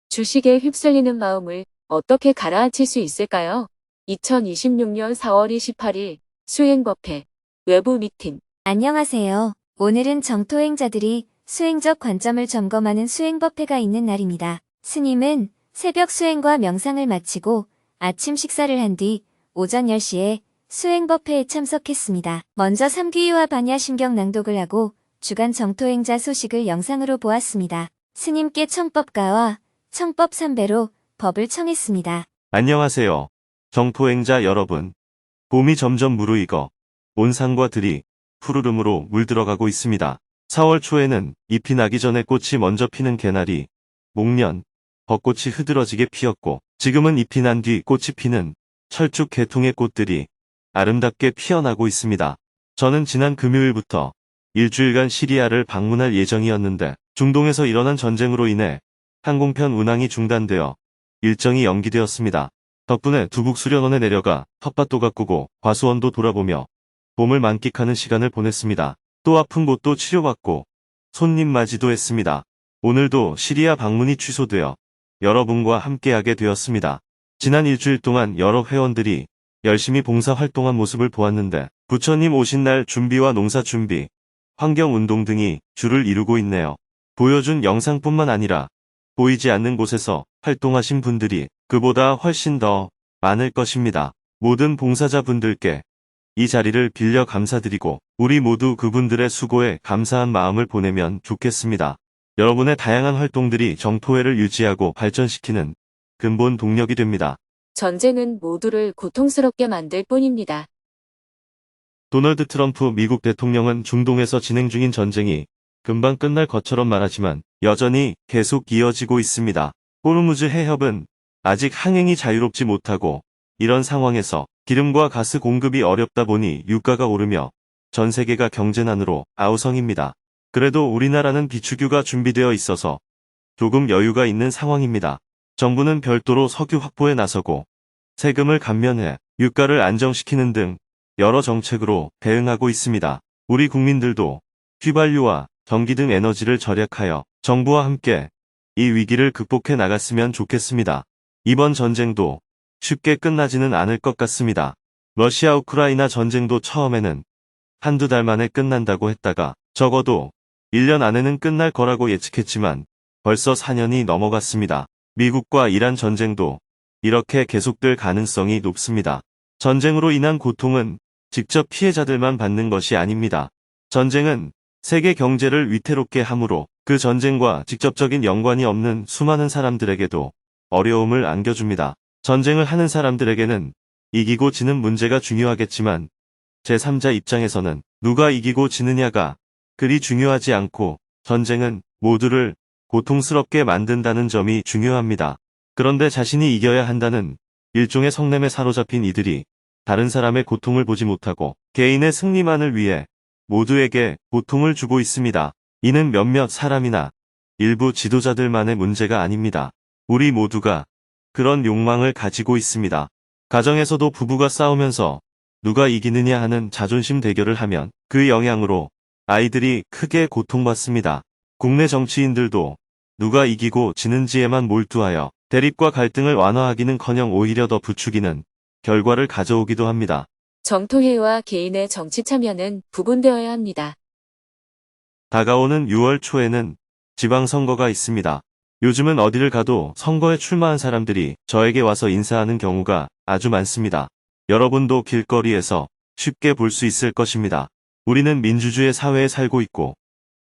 주식에 휩쓸리는 마음을 어떻게 가라앉힐 수 있을까요? 2026년 4월 28일 수행법회 외부 미팅. 안녕하세요. 오늘은 정토행자들이 수행적 관점을 점검하는 수행법회가 있는 날입니다. 스님은 새벽 수행과 명상을 마치고 아침 식사를 한 뒤 오전 10시에 수행법회에 참석했습니다. 먼저 삼귀유와 반야심경 낭독을 하고 주간 정토행자 소식을 영상으로 보았습니다. 스님께 청법가와 청법 3배로 법을 청했습니다. 안녕하세요. 정토행자 여러분. 봄이 점점 무르익어 온 산과 들이 푸르름으로 물들어가고 있습니다. 4월 초에는 잎이 나기 전에 꽃이 먼저 피는 개나리, 목련, 벚꽃이 흐드러지게 피었고 지금은 잎이 난 뒤 꽃이 피는 철쭉 개통의 꽃들이 아름답게 피어나고 있습니다. 저는 지난 금요일부터 일주일간 시리아를 방문할 예정이었는데 중동에서 일어난 전쟁으로 인해 항공편 운항이 중단되어 일정이 연기되었습니다. 덕분에 두북 수련원에 내려가 텃밭도 가꾸고 과수원도 돌아보며 봄을 만끽하는 시간을 보냈습니다. 또 아픈 곳도 치료받고 손님 맞이도 했습니다. 오늘도 시리아 방문이 취소되어 여러분과 함께하게 되었습니다. 지난 일주일 동안 여러 회원들이 열심히 봉사활동한 모습을 보았는데 부처님 오신 날 준비와 농사 준비, 환경운동 등이 줄을 이루고 있네요. 보여준 영상뿐만 아니라 보이지 않는 곳에서 활동하신 분들이 그보다 훨씬 더 많을 것입니다. 모든 봉사자분들께 이 자리를 빌려 감사드리고 우리 모두 그분들의 수고에 감사한 마음을 보내면 좋겠습니다. 여러분의 다양한 활동들이 정토회를 유지하고 발전시키는 근본 동력이 됩니다. 전쟁은 모두를 고통스럽게 만들 뿐입니다. 도널드 트럼프 미국 대통령은 중동에서 진행 중인 전쟁이 금방 끝날 것처럼 말하지만 여전히 계속 이어지고 있습니다. 호르무즈 해협은 아직 항행이 자유롭지 못하고 이런 상황에서 기름과 가스 공급이 어렵다 보니 유가가 오르며 전 세계가 경제난으로 아우성입니다. 그래도 우리나라는 비축유가 준비되어 있어서 조금 여유가 있는 상황입니다. 정부는 별도로 석유 확보에 나서고 세금을 감면해 유가를 안정시키는 등 여러 정책으로 대응하고 있습니다. 우리 국민들도 휘발유와 전기 등 에너지를 절약하여 정부와 함께 이 위기를 극복해 나갔으면 좋겠습니다. 이번 전쟁도 쉽게 끝나지는 않을 것 같습니다. 러시아 우크라이나 전쟁도 처음에는 한두 달 만에 끝난다고 했다가 적어도 1년 안에는 끝날 거라고 예측했지만 벌써 4년이 넘어갔습니다. 미국과 이란 전쟁도 이렇게 계속될 가능성이 높습니다. 전쟁으로 인한 고통은 직접 피해자들만 받는 것이 아닙니다. 전쟁은 세계 경제를 위태롭게 하므로 그 전쟁과 직접적인 연관이 없는 수많은 사람들에게도 어려움을 안겨줍니다. 전쟁을 하는 사람들에게는 이기고 지는 문제가 중요하겠지만 제3자 입장에서는 누가 이기고 지느냐가 그리 중요하지 않고 전쟁은 모두를 고통스럽게 만든다는 점이 중요합니다. 그런데 자신이 이겨야 한다는 일종의 성냄에 사로잡힌 이들이 다른 사람의 고통을 보지 못하고 개인의 승리만을 위해 모두에게 고통을 주고 있습니다. 이는 몇몇 사람이나 일부 지도자들만의 문제가 아닙니다. 우리 모두가 그런 욕망을 가지고 있습니다. 가정에서도 부부가 싸우면서 누가 이기느냐 하는 자존심 대결을 하면 그 영향으로 아이들이 크게 고통받습니다. 국내 정치인들도 누가 이기고 지는지에만 몰두하여 대립과 갈등을 완화하기는커녕 오히려 더 부추기는 결과를 가져오기도 합니다. 정토회와 개인의 정치 참여는 구분되어야 합니다. 다가오는 6월 초에는 지방선거가 있습니다. 요즘은 어디를 가도 선거에 출마한 사람들이 저에게 와서 인사하는 경우가 아주 많습니다. 여러분도 길거리에서 쉽게 볼 수 있을 것입니다. 우리는 민주주의 사회에 살고 있고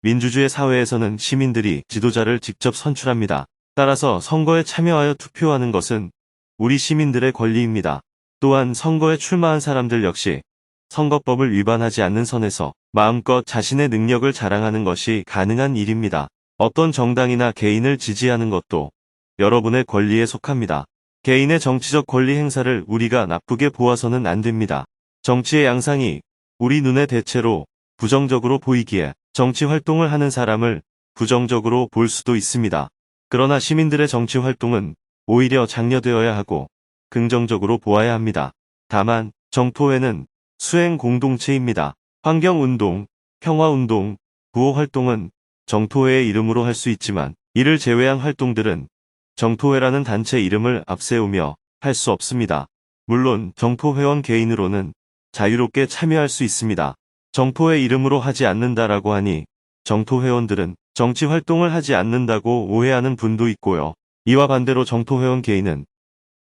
민주주의 사회에서는 시민들이 지도자를 직접 선출합니다. 따라서 선거에 참여하여 투표하는 것은 우리 시민들의 권리입니다. 또한 선거에 출마한 사람들 역시 선거법을 위반하지 않는 선에서 마음껏 자신의 능력을 자랑하는 것이 가능한 일입니다. 어떤 정당이나 개인을 지지하는 것도 여러분의 권리에 속합니다. 개인의 정치적 권리 행사를 우리가 나쁘게 보아서는 안 됩니다. 정치의 양상이 우리 눈에 대체로 부정적으로 보이기에 정치 활동을 하는 사람을 부정적으로 볼 수도 있습니다. 그러나 시민들의 정치 활동은 오히려 장려되어야 하고 긍정적으로 보아야 합니다. 다만 정토회는 수행 공동체입니다. 환경운동, 평화운동, 구호활동은 정토회의 이름으로 할 수 있지만 이를 제외한 활동들은 정토회라는 단체 이름을 앞세우며 할 수 없습니다. 물론 정토회원 개인으로는 자유롭게 참여할 수 있습니다. 정토회 이름으로 하지 않는다라고 하니 정토회원들은 정치 활동을 하지 않는다고 오해하는 분도 있고요. 이와 반대로 정토회원 개인은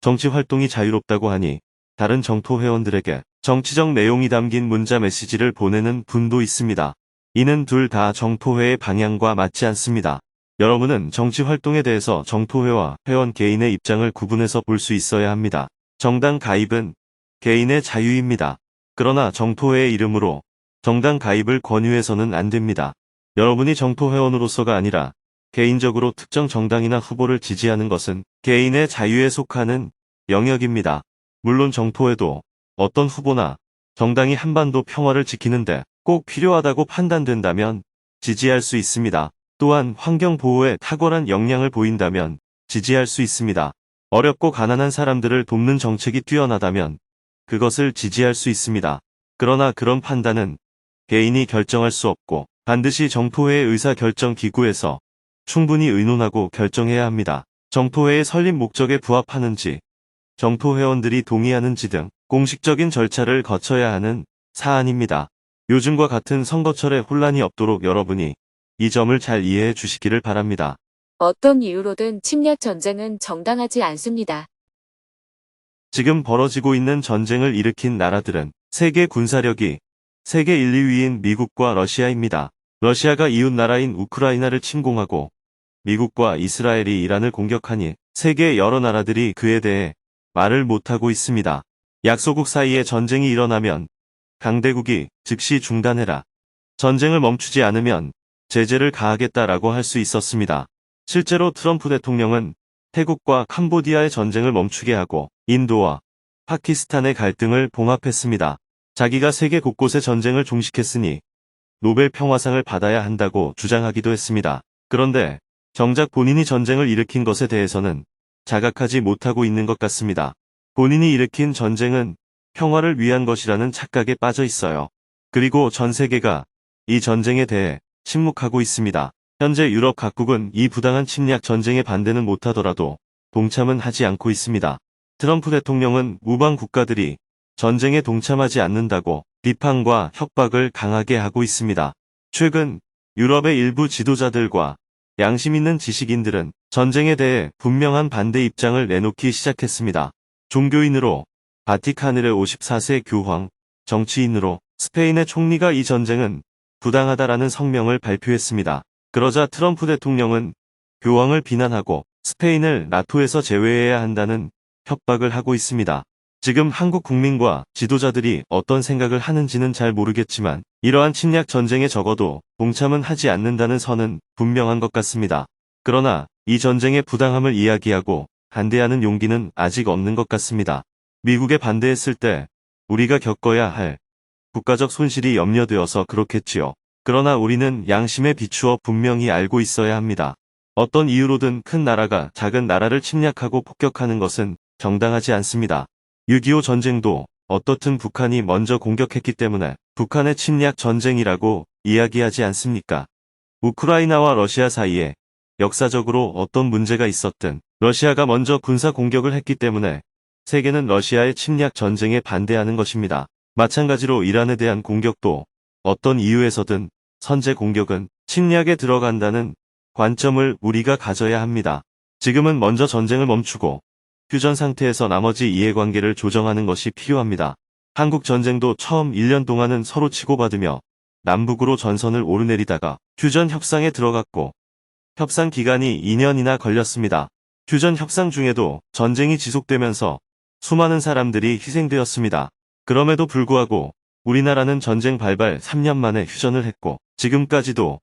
정치 활동이 자유롭다고 하니 다른 정토회원들에게 정치적 내용이 담긴 문자 메시지를 보내는 분도 있습니다. 이는 둘 다 정토회의 방향과 맞지 않습니다. 여러분은 정치 활동에 대해서 정토회와 회원 개인의 입장을 구분해서 볼 수 있어야 합니다. 정당 가입은 개인의 자유입니다. 그러나 정토회의 이름으로 정당 가입을 권유해서는 안 됩니다. 여러분이 정토회원으로서가 아니라 개인적으로 특정 정당이나 후보를 지지하는 것은 개인의 자유에 속하는 영역입니다. 물론 정토회도 어떤 후보나 정당이 한반도 평화를 지키는데 꼭 필요하다고 판단된다면 지지할 수 있습니다. 또한 환경보호에 탁월한 역량을 보인다면 지지할 수 있습니다. 어렵고 가난한 사람들을 돕는 정책이 뛰어나다면 그것을 지지할 수 있습니다. 그러나 그런 판단은 개인이 결정할 수 없고 반드시 정토회의 의사결정기구에서 충분히 의논하고 결정해야 합니다. 정토회의 설립 목적에 부합하는지, 정토회원들이 동의하는지 등 공식적인 절차를 거쳐야 하는 사안입니다. 요즘과 같은 선거철에 혼란이 없도록 여러분이 이 점을 잘 이해해 주시기를 바랍니다. 어떤 이유로든 침략 전쟁은 정당하지 않습니다. 지금 벌어지고 있는 전쟁을 일으킨 나라들은 세계 군사력이 세계 1, 2위인 미국과 러시아입니다. 러시아가 이웃 나라인 우크라이나를 침공하고 미국과 이스라엘이 이란을 공격하니 세계 여러 나라들이 그에 대해 말을 못하고 있습니다. 약소국 사이에 전쟁이 일어나면 강대국이 즉시 중단해라. 전쟁을 멈추지 않으면 제재를 가하겠다라고 할 수 있었습니다. 실제로 트럼프 대통령은 태국과 캄보디아의 전쟁을 멈추게 하고 인도와 파키스탄의 갈등을 봉합했습니다. 자기가 세계 곳곳의 전쟁을 종식했으니 노벨 평화상을 받아야 한다고 주장하기도 했습니다. 그런데 정작 본인이 전쟁을 일으킨 것에 대해서는 자각하지 못하고 있는 것 같습니다. 본인이 일으킨 전쟁은 평화를 위한 것이라는 착각에 빠져 있어요. 그리고 전 세계가 이 전쟁에 대해 침묵하고 있습니다. 현재 유럽 각국은 이 부당한 침략 전쟁에 반대는 못하더라도 동참은 하지 않고 있습니다. 트럼프 대통령은 우방 국가들이 전쟁에 동참하지 않는다고 비판과 협박을 강하게 하고 있습니다. 최근 유럽의 일부 지도자들과 양심 있는 지식인들은 전쟁에 대해 분명한 반대 입장을 내놓기 시작했습니다. 종교인으로 바티칸을의 54세 교황, 정치인으로 스페인의 총리가 이 전쟁은 부당하다라는 성명을 발표했습니다. 그러자 트럼프 대통령은 교황을 비난하고 스페인을 나토에서 제외해야 한다는 협박을 하고 있습니다. 지금 한국 국민과 지도자들이 어떤 생각을 하는지는 잘 모르겠지만 이러한 침략 전쟁에 적어도 동참은 하지 않는다는 선은 분명한 것 같습니다. 그러나 이 전쟁의 부당함을 이야기하고 반대하는 용기는 아직 없는 것 같습니다. 미국에 반대했을 때 우리가 겪어야 할 국가적 손실이 염려되어서 그렇겠지요. 그러나 우리는 양심에 비추어 분명히 알고 있어야 합니다. 어떤 이유로든 큰 나라가 작은 나라를 침략하고 폭격하는 것은 정당하지 않습니다. 6.25 전쟁도 어떻든 북한이 먼저 공격했기 때문에 북한의 침략 전쟁이라고 이야기하지 않습니까? 우크라이나와 러시아 사이에 역사적으로 어떤 문제가 있었든 러시아가 먼저 군사 공격을 했기 때문에 세계는 러시아의 침략 전쟁에 반대하는 것입니다. 마찬가지로 이란에 대한 공격도 어떤 이유에서든 선제 공격은 침략에 들어간다는 관점을 우리가 가져야 합니다. 지금은 먼저 전쟁을 멈추고 휴전 상태에서 나머지 이해관계를 조정하는 것이 필요합니다. 한국 전쟁도 처음 1년 동안은 서로 치고받으며 남북으로 전선을 오르내리다가 휴전 협상에 들어갔고 협상 기간이 2년이나 걸렸습니다. 휴전 협상 중에도 전쟁이 지속되면서 수많은 사람들이 희생되었습니다. 그럼에도 불구하고 우리나라는 전쟁 발발 3년 만에 휴전을 했고 지금까지도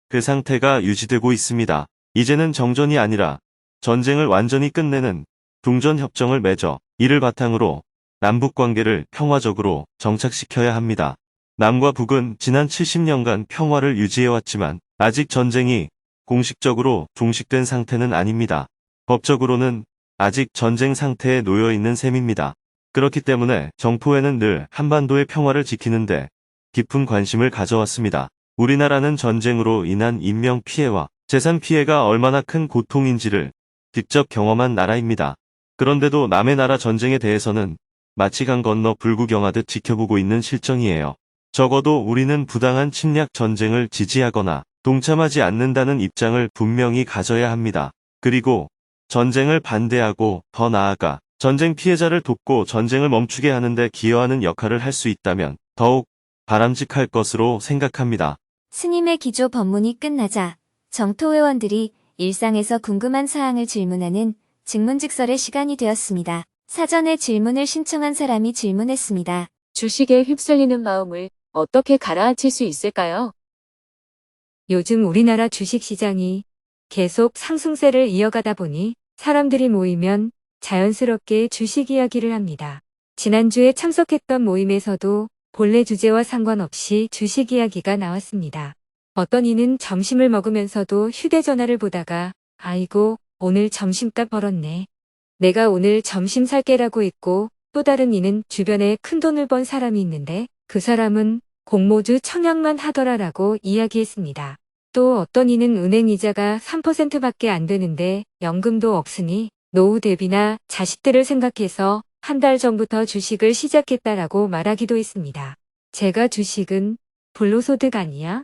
그 상태가 유지되고 있습니다. 이제는 정전이 아니라 전쟁을 완전히 끝내는 중전협정을 맺어 이를 바탕으로 남북관계를 평화적으로 정착시켜야 합니다. 남과 북은 지난 70년간 평화를 유지해왔지만 아직 전쟁이 공식적으로 종식된 상태는 아닙니다. 법적으로는 아직 전쟁 상태에 놓여 있는 셈입니다. 그렇기 때문에 정포회는 늘 한반도의 평화를 지키는데 깊은 관심을 가져왔습니다. 우리나라는 전쟁으로 인한 인명 피해와 재산 피해가 얼마나 큰 고통인지를 직접 경험한 나라입니다. 그런데도 남의 나라 전쟁에 대해서는 마치 강 건너 불구경하듯 지켜보고 있는 실정이에요. 적어도 우리는 부당한 침략 전쟁을 지지하거나 동참하지 않는다는 입장을 분명히 가져야 합니다. 그리고 전쟁을 반대하고 더 나아가 전쟁 피해자를 돕고 전쟁을 멈추게 하는데 기여하는 역할을 할 수 있다면 더욱 바람직할 것으로 생각합니다. 스님의 기조 법문이 끝나자 정토회원들이 일상에서 궁금한 사항을 질문하는 증문즉설의 시간이 되었습니다. 사전에 질문을 신청한 사람이 질문했습니다. 주식에 휩쓸리는 마음을 어떻게 가라앉힐 수 있을까요? 요즘 우리나라 주식시장이 계속 상승세를 이어가다 보니 사람들이 모이면 자연스럽게 주식 이야기를 합니다. 지난주에 참석했던 모임에서도 본래 주제와 상관없이 주식 이야기가 나왔습니다. 어떤 이는 점심을 먹으면서도 휴대전화를 보다가 아이고 오늘 점심값 벌었네. 내가 오늘 점심 살게라고 했고 또 다른 이는 주변에 큰돈을 번 사람이 있는데 그 사람은 공모주 청약만 하더라라고 이야기했습니다. 또 어떤 이는 은행 이자가 3%밖에 안 되는데 연금도 없으니 노후 대비나 자식들을 생각해서 한 달 전부터 주식을 시작했다라고 말하기도 했습니다. 제가 주식은 불로소득 아니야?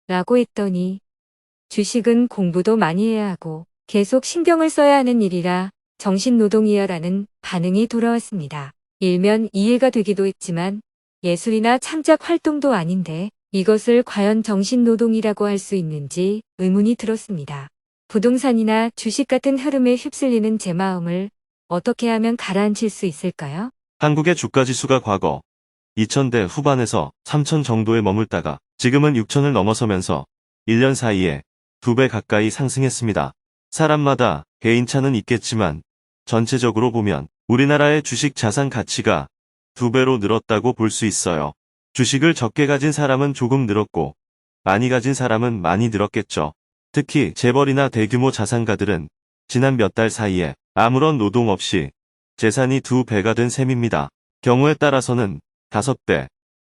라고 했더니 주식은 공부도 많이 해야 하고 계속 신경을 써야 하는 일이라 정신노동이야 라는 반응이 돌아왔습니다. 일면 이해가 되기도 했지만 예술이나 창작 활동도 아닌데 이것을 과연 정신노동이라고 할 수 있는지 의문이 들었습니다. 부동산이나 주식 같은 흐름에 휩쓸리는 제 마음을 어떻게 하면 가라앉힐 수 있을까요? 한국의 주가지수가 과거 2000대 후반에서 3000 정도에 머물다가 지금은 6000을 넘어서면서 1년 사이에 2배 가까이 상승했습니다. 사람마다 개인차는 있겠지만 전체적으로 보면 우리나라의 주식 자산 가치가 2배로 늘었다고 볼 수 있어요. 주식을 적게 가진 사람은 조금 늘었고 많이 가진 사람은 많이 늘었겠죠. 특히 재벌이나 대규모 자산가들은 지난 몇 달 사이에 아무런 노동 없이 재산이 2배가 된 셈입니다. 경우에 따라서는 5배,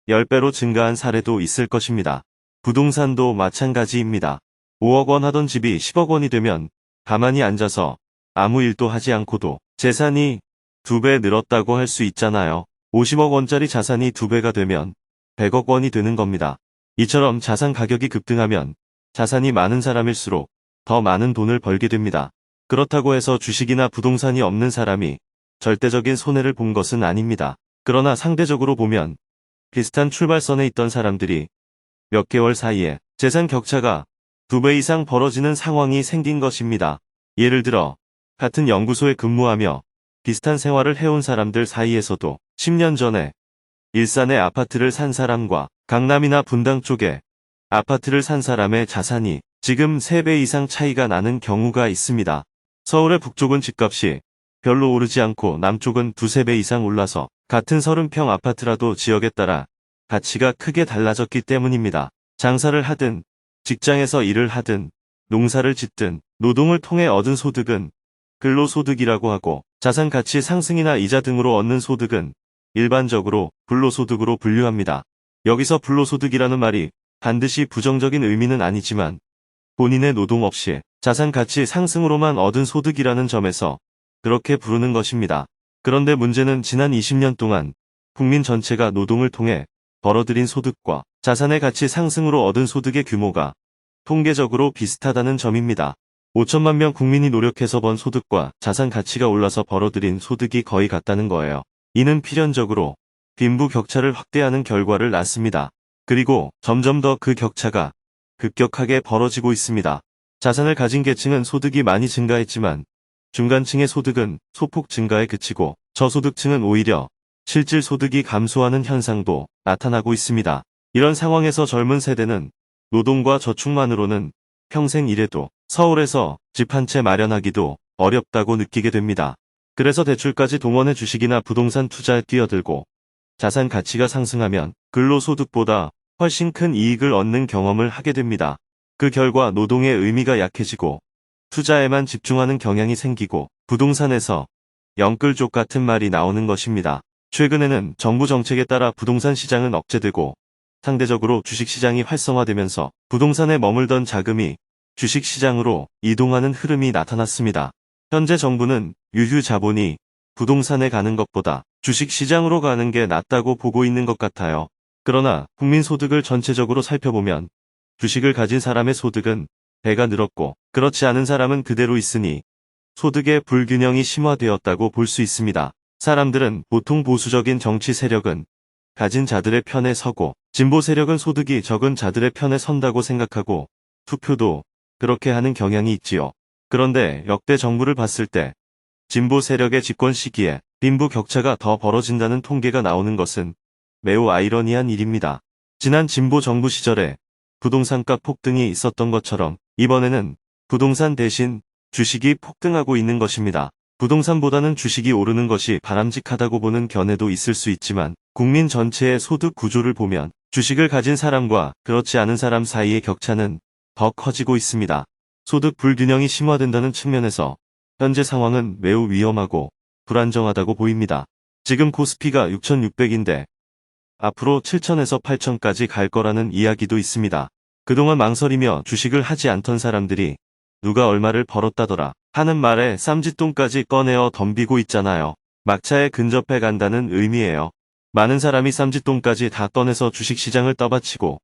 10배로 증가한 사례도 있을 것입니다. 부동산도 마찬가지입니다. 5억 원 하던 집이 10억 원이 되면 가만히 앉아서 아무 일도 하지 않고도 재산이 2배 늘었다고 할 수 있잖아요. 50억 원짜리 자산이 2배가 되면 100억 원이 되는 겁니다. 이처럼 자산 가격이 급등하면 자산이 많은 사람일수록 더 많은 돈을 벌게 됩니다. 그렇다고 해서 주식이나 부동산이 없는 사람이 절대적인 손해를 본 것은 아닙니다. 그러나 상대적으로 보면 비슷한 출발선에 있던 사람들이 몇 개월 사이에 재산 격차가 2배 이상 벌어지는 상황이 생긴 것입니다. 예를 들어 같은 연구소에 근무하며 비슷한 생활을 해온 사람들 사이에서도 10년 전에 일산에 아파트를 산 사람과 강남이나 분당 쪽에 아파트를 산 사람의 자산이 지금 3배 이상 차이가 나는 경우가 있습니다. 서울의 북쪽은 집값이 별로 오르지 않고 남쪽은 2~3배 이상 올라서 같은 30평 아파트라도 지역에 따라 가치가 크게 달라졌기 때문입니다. 장사를 하든 직장에서 일을 하든 농사를 짓든 노동을 통해 얻은 소득은 근로소득이라고 하고 자산 가치 상승이나 이자 등으로 얻는 소득은 일반적으로 불로소득으로 분류합니다. 여기서 불로소득이라는 말이 반드시 부정적인 의미는 아니지만 본인의 노동 없이 자산 가치 상승으로만 얻은 소득이라는 점에서 그렇게 부르는 것입니다. 그런데 문제는 지난 20년 동안 국민 전체가 노동을 통해 벌어들인 소득과 자산의 가치 상승으로 얻은 소득의 규모가 통계적으로 비슷하다는 점입니다. 5천만 명 국민이 노력해서 번 소득과 자산 가치가 올라서 벌어들인 소득이 거의 같다는 거예요. 이는 필연적으로 빈부격차를 확대하는 결과를 낳습니다. 그리고 점점 더 그 격차가 급격하게 벌어지고 있습니다. 자산을 가진 계층은 소득이 많이 증가했지만 중간층의 소득은 소폭 증가에 그치고 저소득층은 오히려 실질 소득이 감소하는 현상도 나타나고 있습니다. 이런 상황에서 젊은 세대는 노동과 저축만으로는 평생 일해도 서울에서 집 한 채 마련하기도 어렵다고 느끼게 됩니다. 그래서 대출까지 동원해 주식이나 부동산 투자에 뛰어들고 자산 가치가 상승하면 근로소득보다 훨씬 큰 이익을 얻는 경험을 하게 됩니다. 그 결과 노동의 의미가 약해지고 투자에만 집중하는 경향이 생기고 부동산에서 영끌족 같은 말이 나오는 것입니다. 최근에는 정부 정책에 따라 부동산 시장은 억제되고 상대적으로 주식시장이 활성화되면서 부동산에 머물던 자금이 주식시장으로 이동하는 흐름이 나타났습니다. 현재 정부는 유휴 자본이 부동산에 가는 것보다 주식시장으로 가는 게 낫다고 보고 있는 것 같아요. 그러나 국민 소득을 전체적으로 살펴보면 주식을 가진 사람의 소득은 배가 늘었고 그렇지 않은 사람은 그대로 있으니 소득의 불균형이 심화되었다고 볼 수 있습니다. 사람들은 보통 보수적인 정치 세력은 가진 자들의 편에 서고 진보 세력은 소득이 적은 자들의 편에 선다고 생각하고 투표도 그렇게 하는 경향이 있지요. 그런데 역대 정부를 봤을 때 진보 세력의 집권 시기에 빈부 격차가 더 벌어진다는 통계가 나오는 것은 매우 아이러니한 일입니다. 지난 진보 정부 시절에 부동산가 폭등이 있었던 것처럼 이번에는 부동산 대신 주식이 폭등하고 있는 것입니다. 부동산보다는 주식이 오르는 것이 바람직하다고 보는 견해도 있을 수 있지만 국민 전체의 소득 구조를 보면 주식을 가진 사람과 그렇지 않은 사람 사이의 격차는 더 커지고 있습니다. 소득 불균형이 심화된다는 측면에서 현재 상황은 매우 위험하고 불안정하다고 보입니다. 지금 코스피가 6,600인데 앞으로 7,000에서 8,000까지 갈 거라는 이야기도 있습니다. 그동안 망설이며 주식을 하지 않던 사람들이 누가 얼마를 벌었다더라 하는 말에 쌈짓돈까지 꺼내어 덤비고 있잖아요. 막차에 근접해 간다는 의미예요. 많은 사람이 쌈짓돈까지 다 꺼내서 주식시장을 떠받치고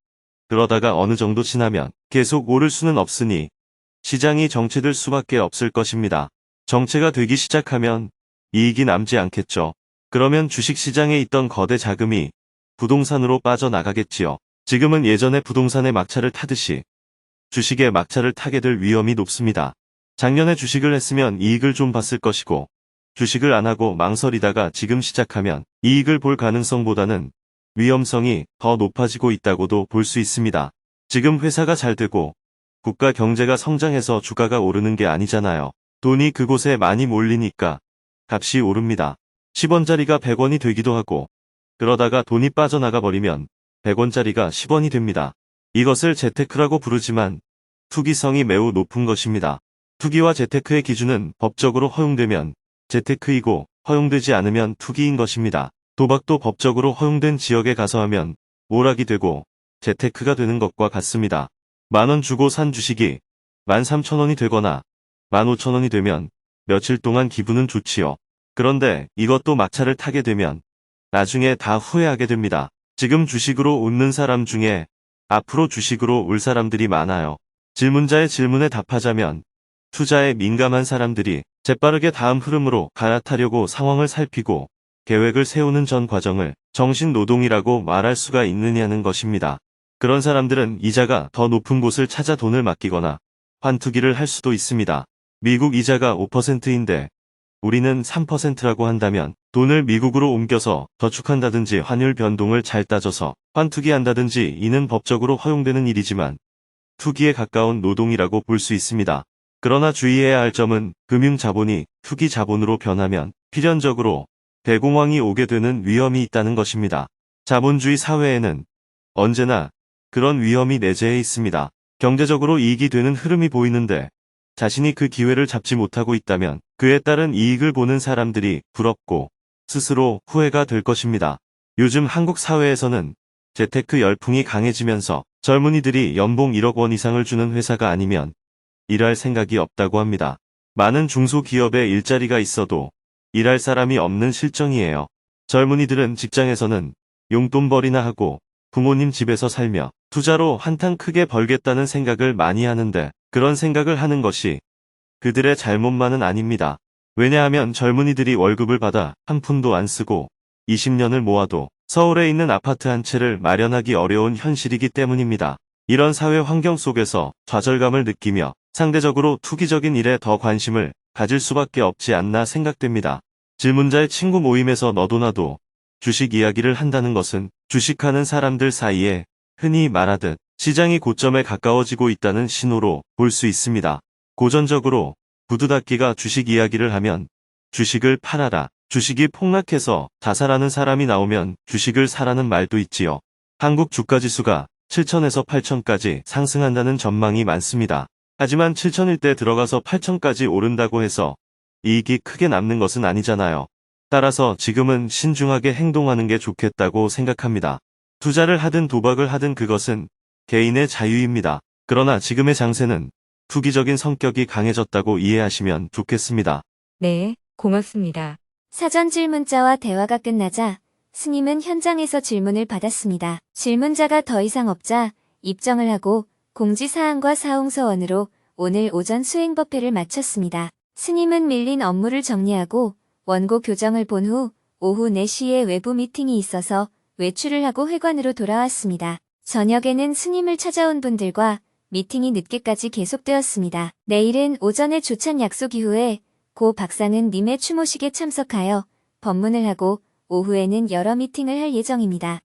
그러다가 어느 정도 지나면 계속 오를 수는 없으니 시장이 정체될 수밖에 없을 것입니다. 정체가 되기 시작하면 이익이 남지 않겠죠. 그러면 주식시장에 있던 거대 자금이 부동산으로 빠져나가겠지요. 지금은 예전에 부동산의 막차를 타듯이 주식의 막차를 타게 될 위험이 높습니다. 작년에 주식을 했으면 이익을 좀 봤을 것이고 주식을 안 하고 망설이다가 지금 시작하면 이익을 볼 가능성보다는 위험성이 더 높아지고 있다고도 볼 수 있습니다. 지금 회사가 잘 되고 국가 경제가 성장해서 주가가 오르는 게 아니잖아요. 돈이 그곳에 많이 몰리니까 값이 오릅니다. 10원짜리가 100원이 되기도 하고 그러다가 돈이 빠져나가 버리면 100원짜리가 10원이 됩니다. 이것을 재테크라고 부르지만 투기성이 매우 높은 것입니다. 투기와 재테크의 기준은 법적으로 허용되면 재테크이고 허용되지 않으면 투기인 것입니다. 도박도 법적으로 허용된 지역에 가서 하면 오락이 되고 재테크가 되는 것과 같습니다. 10,000원 주고 산 주식이 13,000원이 되거나 15,000원이 되면 며칠 동안 기분은 좋지요. 그런데 이것도 막차를 타게 되면 나중에 다 후회하게 됩니다. 지금 주식으로 웃는 사람 중에 앞으로 주식으로 울 사람들이 많아요. 질문자의 질문에 답하자면 투자에 민감한 사람들이 재빠르게 다음 흐름으로 갈아타려고 상황을 살피고 계획을 세우는 전 과정을 정신노동이라고 말할 수가 있느냐는 것입니다. 그런 사람들은 이자가 더 높은 곳을 찾아 돈을 맡기거나 환투기를 할 수도 있습니다. 미국 이자가 5%인데 우리는 3%라고 한다면 돈을 미국으로 옮겨서 저축한다든지 환율 변동을 잘 따져서 환투기한다든지 이는 법적으로 허용되는 일이지만 투기에 가까운 노동이라고 볼 수 있습니다. 그러나 주의해야 할 점은 금융자본이 투기자본으로 변하면 필연적으로 대공황이 오게 되는 위험이 있다는 것입니다. 자본주의 사회에는 언제나 그런 위험이 내재해 있습니다. 경제적으로 이익이 되는 흐름이 보이는데 자신이 그 기회를 잡지 못하고 있다면 그에 따른 이익을 보는 사람들이 부럽고 스스로 후회가 될 것입니다. 요즘 한국 사회에서는 재테크 열풍이 강해지면서 젊은이들이 연봉 1억 원 이상을 주는 회사가 아니면 일할 생각이 없다고 합니다. 많은 중소기업에 일자리가 있어도 일할 사람이 없는 실정이에요. 젊은이들은 직장에서는 용돈벌이나 하고 부모님 집에서 살며 투자로 한탕 크게 벌겠다는 생각을 많이 하는데 그런 생각을 하는 것이 그들의 잘못만은 아닙니다. 왜냐하면 젊은이들이 월급을 받아 한 푼도 안 쓰고 20년을 모아도 서울에 있는 아파트 한 채를 마련하기 어려운 현실이기 때문입니다. 이런 사회 환경 속에서 좌절감을 느끼며 상대적으로 투기적인 일에 더 관심을 가질 수밖에 없지 않나 생각됩니다. 질문자의 친구 모임에서 너도 나도 주식 이야기를 한다는 것은 주식하는 사람들 사이에 흔히 말하듯 시장이 고점에 가까워지고 있다는 신호로 볼 수 있습니다. 고전적으로 구두 닦기가 주식 이야기를 하면 주식을 팔아라. 주식이 폭락해서 자살하는 사람이 나오면 주식을 사라는 말도 있지요. 한국 주가지수가 7천에서 8천까지 상승한다는 전망이 많습니다. 하지만 7천일대 들어가서 8천까지 오른다고 해서 이익이 크게 남는 것은 아니잖아요. 따라서 지금은 신중하게 행동하는 게 좋겠다고 생각합니다. 투자를 하든 도박을 하든 그것은 개인의 자유입니다. 그러나 지금의 장세는 투기적인 성격이 강해졌다고 이해하시면 좋겠습니다. 네, 고맙습니다. 사전 질문자와 대화가 끝나자 스님은 현장에서 질문을 받았습니다. 질문자가 더 이상 없자 입정을 하고 공지사항과 사홍서원으로 오늘 오전 수행법회를 마쳤습니다. 스님은 밀린 업무를 정리하고 원고 교정을 본 후 오후 4시에 외부 미팅이 있어서 외출을 하고 회관으로 돌아왔습니다. 저녁에는 스님을 찾아온 분들과 미팅이 늦게까지 계속되었습니다. 내일은 오전에 조찬 약속 이후에 고 박상은 님의 추모식에 참석하여 법문을 하고 오후에는 여러 미팅을 할 예정입니다.